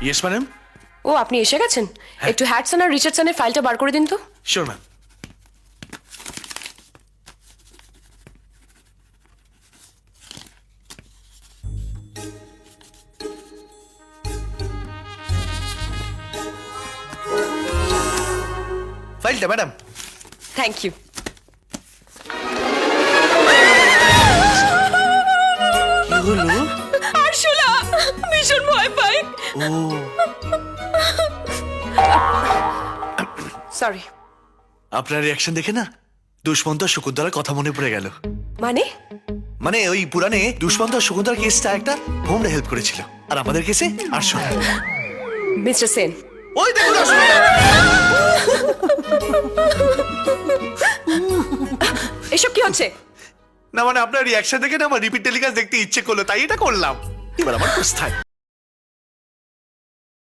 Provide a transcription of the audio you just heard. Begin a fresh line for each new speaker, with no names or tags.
Yes madam.
ও আপনি এসে গেছেন। একটু হ্যাটসন আর রিচার্ডসনের ফাইলটা বার করে দিন তো।
Sure ma'am. ফাইলটা ম্যাডাম।
Thank you.
কি হলো?
আরশুলা ভীষণ ভয় পাই।
ও
সরি।
আপনার রিয়াকশন দেখে না দুষ্মন্ত আর শকুন্তলার কথা মনে পড়ে গেল।
মানে
মানে ওই পুরাণে দুষ্মন্ত আর শকুন্তলার কেসটা একটা হোমরা হেল্প করেছিল, আর আমাদের কেসে আরশোলা।
মিস্টার সেন,
ওই দেখুন আরশোলা।
এসব কি হচ্ছে?
না মানে আপনার রিয়াকশন দেখে না আমার রিপিট টেলিকাস্ট দেখতে ইচ্ছে করলো, তাই এটা করলাম। এবার আমার কোথায়